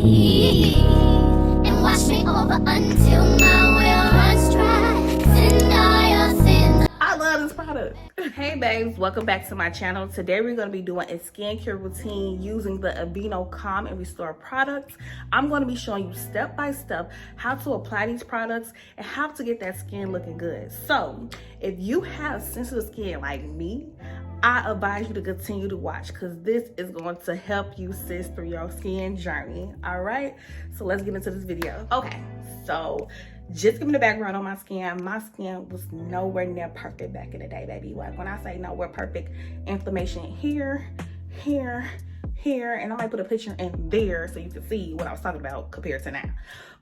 and wash me over until my well runs dry. Send all your sins. I love this product. Hey babes, welcome back to my channel. Today we're going to be doing a skincare routine using the Aveeno Calm and Restore products. I'm going to be showing you step by step how to apply these products and how to get that skin looking good. So if you have sensitive skin like me, I advise you to continue to watch because this is going to help you sis through your skin journey. All right, so let's get into this video. Okay, so just give me the background on my skin. My skin was nowhere near perfect back in the day, baby. Like when I say nowhere perfect, inflammation here, here, here, and I might put a picture in there so you can see what I was talking about compared to now.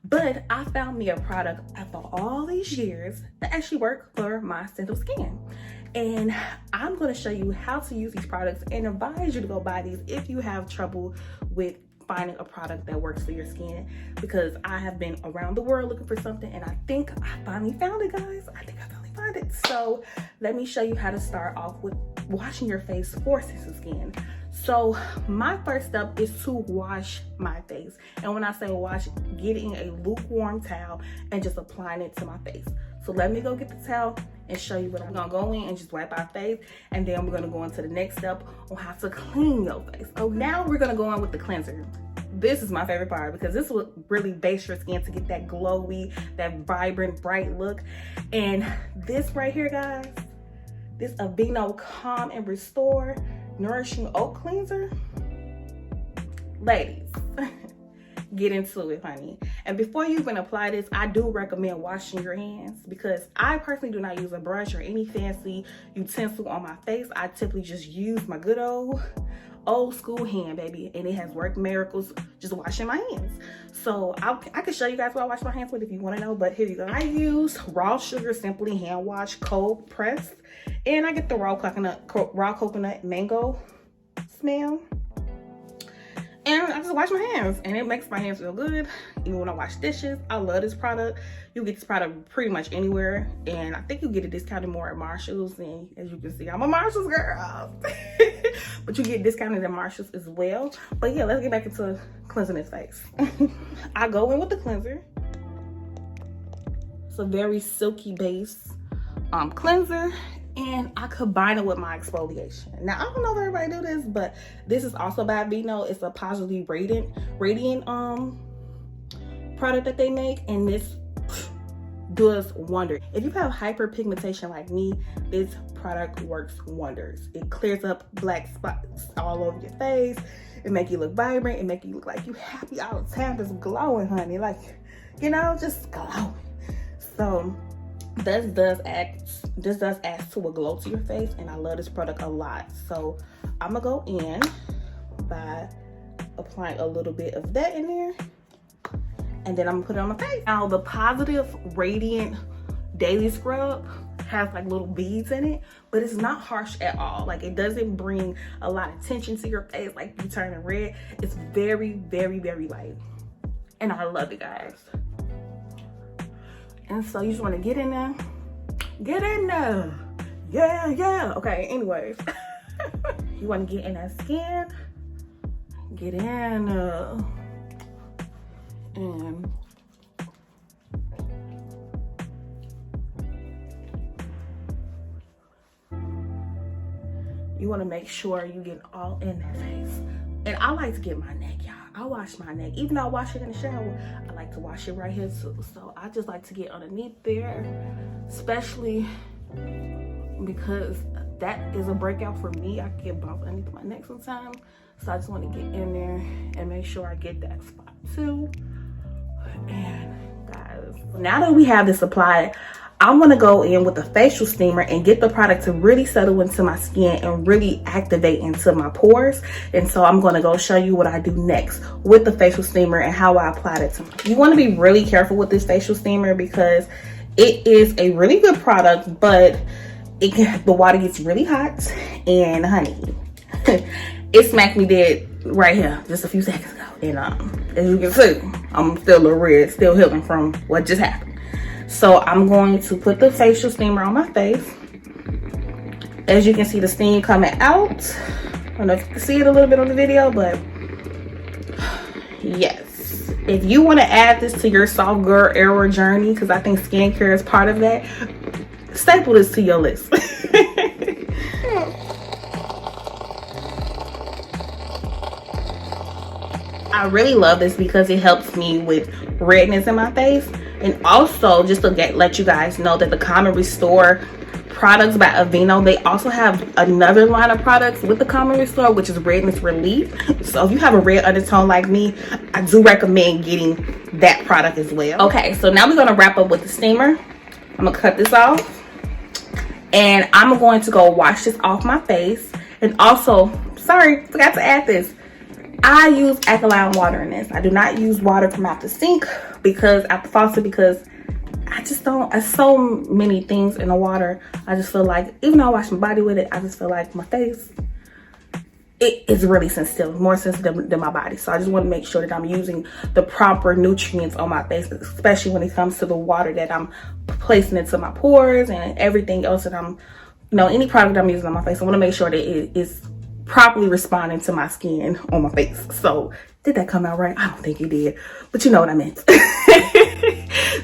But I found me a product after all these years that actually worked for my sensitive skin. And I'm going to show you how to use these products and advise you to go buy these if you have trouble with finding a product that works for your skin, because I have been around the world looking for something and I think I finally found it, guys. I think I finally found it. So let me show you how to start off with washing your face for sensitive skin. So my first step is to wash my face. And when I say wash, getting a lukewarm towel and just applying it to my face. So let me go get the towel and show you what I'm gonna go in and just wipe our face. And then we're gonna go into the next step on how to clean your face. So now we're gonna go in with the cleanser. This is my favorite part because this will really base your skin to get that glowy, that vibrant, bright look. And this right here, guys, this Aveeno Calm and Restore Nourishing Oat Cleanser. Ladies, get into it, honey. And before you even apply this, I do recommend washing your hands because I personally do not use a brush or any fancy utensil on my face. I typically just use my good old school hand, baby, and it has worked miracles just washing my hands. So I can show you guys what I wash my hands with if you want to know, but here you go. I use raw sugar simply hand wash cold pressed, and I get the raw coconut mango smell. And I just wash my hands and it makes my hands feel good. Even when I wash dishes, I love this product. You get this product pretty much anywhere. And I think you get it discounted more at Marshall's. And as you can see, I'm a Marshall's girl. But you get discounted at Marshall's as well. But yeah, let's get back into cleansing this face. I go in with the cleanser. It's a very silky base cleanser. And I combine it with my exfoliation. Now, I don't know if everybody do this, but this is also by Aveeno. It's a positively radiant product that they make, and this does wonders. If you have hyperpigmentation like me, this product works wonders. It clears up black spots all over your face. It make you look vibrant. It make you look like you happy all the time, just glowing, honey. Like, you know, just glowing. So this does add to a glow to your face, and I love this product a lot. So I'm gonna go in by applying a little bit of that in there, and then I'm gonna put it on my face. Now the positive radiant daily scrub has like little beads in it, but it's not harsh at all. Like, it doesn't bring a lot of tension to your face, like you turning red. It's very, very, very light, and I love it, guys. And so you just want to get in there. Get in there. Yeah, yeah. Okay, anyways. You want to get in that skin. Get in and you want to make sure you get all in that face. And I like to get my neck, y'all. I wash my neck. Even though I wash it in the shower, I like to wash it right here too. So I just like to get underneath there, especially because that is a breakout for me. I get bumped underneath my neck sometimes. So I just want to get in there and make sure I get that spot too. And guys, now that we have this applied, I'm gonna go in with a facial steamer and get the product to really settle into my skin and really activate into my pores. And so I'm gonna go show you what I do next with the facial steamer and how I apply it to me. You wanna be really careful with this facial steamer because it is a really good product, but the water gets really hot, and honey, it smacked me dead right here just a few seconds ago. And as you can see, I'm still a little red, still healing from what just happened. So I'm going to put the facial steamer on my face. As you can see, the steam coming out. I don't know if you can see it a little bit on the video, but yes. If you want to add this to your soft girl era journey, because I think skincare is part of that, staple this to your list. I really love this because it helps me with redness in my face. And also, just to let you guys know that the Calm and Restore products by Aveeno, they also have another line of products with the Calm and Restore, which is redness relief. So if you have a red undertone like me, I do recommend getting that product as well. Okay, so now we're going to wrap up with the steamer. I'm going to cut this off. And I'm going to go wash this off my face. And also, sorry, forgot to add this. I use alkaline water in this. I do not use water from out the sink because out the faucet, because I just don't, there's so many things in the water. I just feel like, even though I wash my body with it, I just feel like my face, it is really sensitive, more sensitive than my body. So I just want to make sure that I'm using the proper nutrients on my face, especially when it comes to the water that I'm placing into my pores and everything else that I'm, any product I'm using on my face. I want to make sure that it is properly responding to my skin on my face. So did that come out right? I don't think it did, but you know what I meant.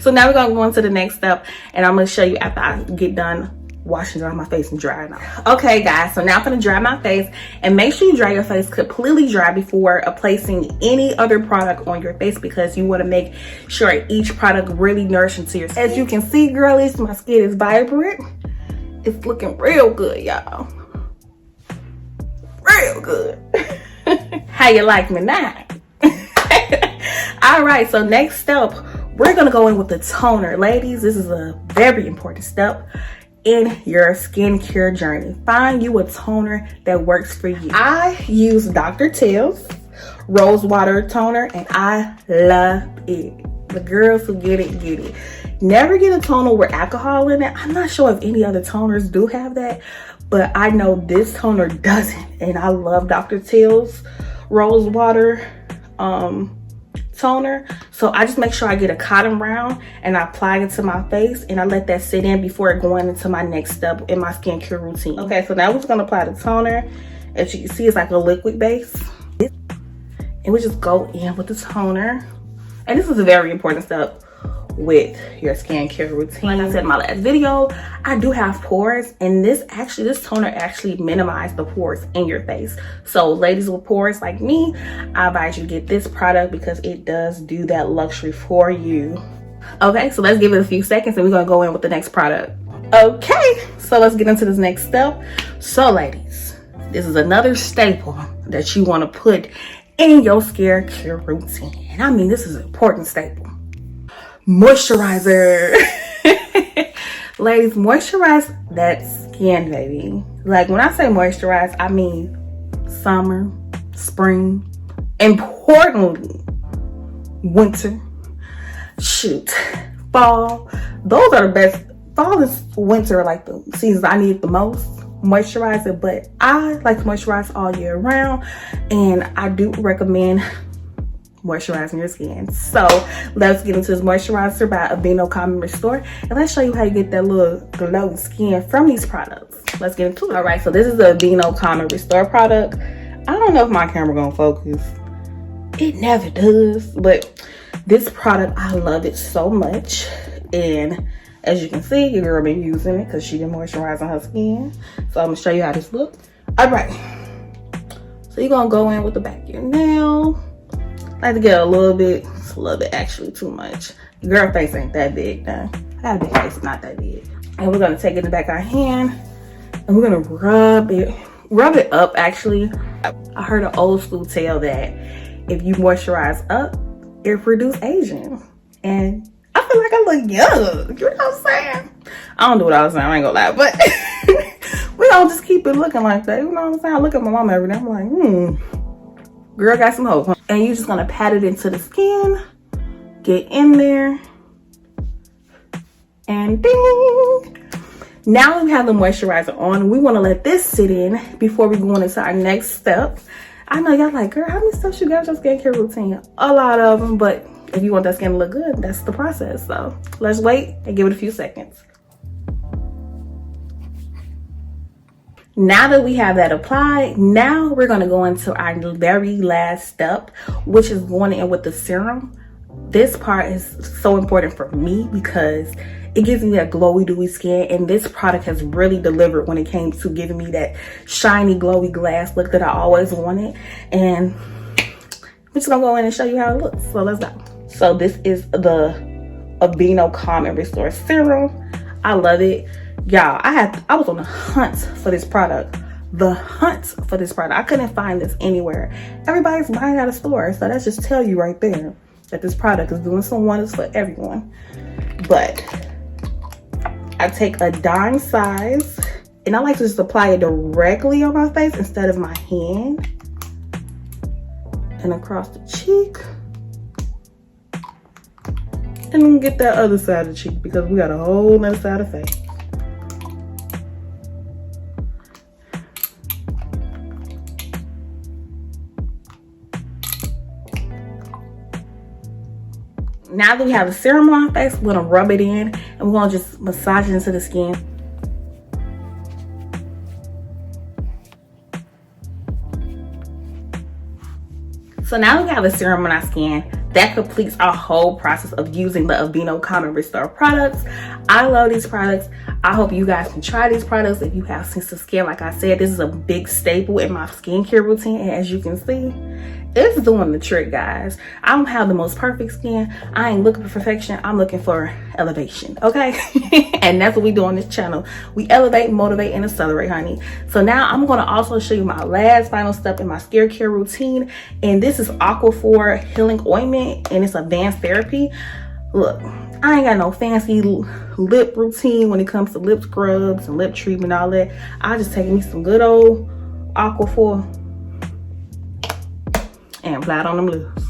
So now we're gonna go on to the next step, and I'm gonna show you after I get done washing dry my face and drying out. Okay guys, so now I'm gonna dry my face, and make sure you dry your face completely dry before placing any other product on your face, because you want to make sure each product really nourishes to your skin. As you can see, girlies, my skin is vibrant. It's looking real good, y'all. Real good. How you like me now? All right, so next step, we're gonna go in with the toner. Ladies, this is a very important step in your skincare journey. Find you a toner that works for you. I use Dr. Teal's Rose Water Toner, and I love it. The girls who get it, get it. Never get a toner with alcohol in it. I'm not sure if any other toners do have that, but I know this toner doesn't, and I love Dr. Teal's Rose Water toner. So I just make sure I get a cotton round and I apply it to my face, and I let that sit in before going into my next step in my skincare routine. Okay, so now we're just gonna apply the toner. As you can see, it's like a liquid base, and we just go in with the toner. And this is a very important step with your skincare routine. Like I said in my last video, I do have pores, and this toner actually minimizes the pores in your face. So ladies with pores like me, I advise you to get this product because it does do that luxury for you. Okay, so let's give it a few seconds and we're gonna go in with the next product. Okay, so let's get into this next step. So ladies, this is another staple that you want to put in your skincare routine. And I mean, this is an important staple. Moisturizer. Ladies, moisturize that skin, baby. Like when I say moisturize, I mean summer, spring, importantly winter, shoot, fall. Those are the best. Fall and winter are like the seasons I need the most moisturizer, but I like to moisturize all year round, and I do recommend moisturizing your skin. So let's get into this moisturizer by Aveeno Calm and Restore, and let's show you how you get that little glow skin from these products. Let's get into it. All right, so this is the Aveeno Calm and Restore product. I don't know if my camera gonna focus. It never does, but this product, I love it so much. And as you can see, your girl been using it because she been moisturizing her skin. So I'm gonna show you how this looks. All right, so you're gonna go in with the back of your nail. I like to get a little bit, it's a little bit, actually too much. Your girl face ain't that big now. I got a big face, not that big. And we're gonna take it in the back of our hand and we're gonna rub it up. Actually, I heard an old school tale that if you moisturize up, it reduces aging. And I feel like I look young, you know what I'm saying? I don't do what I was saying, I ain't gonna lie, but we don't just keep it looking like that, you know what I'm saying? I look at my mom every day, I'm like, girl got some hope. And you're just gonna pat it into the skin, get in there, and ding. Now we have the moisturizer on. We wanna let this sit in before we go into our next step. I know y'all like, girl, how many steps you got in your skincare routine? A lot of them, but if you want that skin to look good, that's the process. So let's wait and give it a few seconds. Now that we have that applied, now we're gonna go into our very last step, which is going in with the serum. This part is so important for me because it gives me that glowy dewy skin, and this product has really delivered when it came to giving me that shiny glowy glass look that I always wanted. And I'm just gonna go in and show you how it looks. So let's go. So this is the Aveeno Calm and Restore Serum. I love it. Y'all, I was on the hunt for this product. I couldn't find this anywhere. Everybody's buying it at a store, so that's just tell you right there that this product is doing some wonders for everyone. But I take a dime size, and I like to just apply it directly on my face instead of my hand, and across the cheek, and then get that other side of the cheek because we got a whole other side of face. Now that we have the serum on our face, we're gonna rub it in and we're gonna just massage it into the skin. So now that we have the serum on our skin, that completes our whole process of using the Aveeno Calm and Restore products. I love these products. I hope you guys can try these products if you have sensitive skin. Like I said, this is a big staple in my skincare routine, and as you can see, it's doing the trick, guys. I don't have the most perfect skin. I ain't looking for perfection. I'm looking for elevation, okay? And that's what we do on this channel. We elevate, motivate, and accelerate, honey. So now I'm gonna also show you my last final step in my skincare routine, and this is Aquaphor Healing Ointment, and it's advanced therapy. Look, I ain't got no fancy lip routine when it comes to lip scrubs and lip treatment, all that. I just take me some good old Aquaphor and apply it on them lips.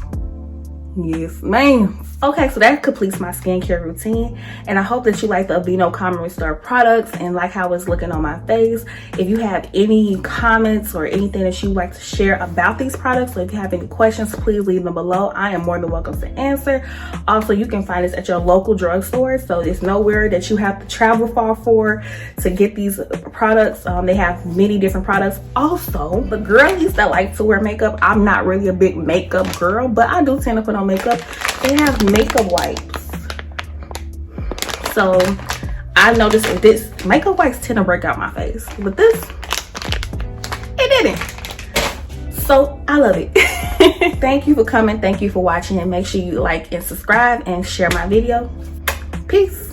Yes, ma'am. Okay, so that completes my skincare routine, and I hope that you like the Aveeno Calm and Restore products and like how it's looking on my face. If you have any comments or anything that you'd like to share about these products, or if you have any questions, please leave them below. I am more than welcome to answer. Also, you can find this at your local drugstore, so it's nowhere that you have to travel far for to get these products. They have many different products. Also, the girlies that like to wear makeup, I'm not really a big makeup girl, but I do tend to put on makeup. They have makeup wipes. So I noticed that this makeup wipes tend to break out my face, but this, it didn't. So I love it. Thank you for coming. Thank you for watching, and make sure you like and subscribe and share my video. Peace.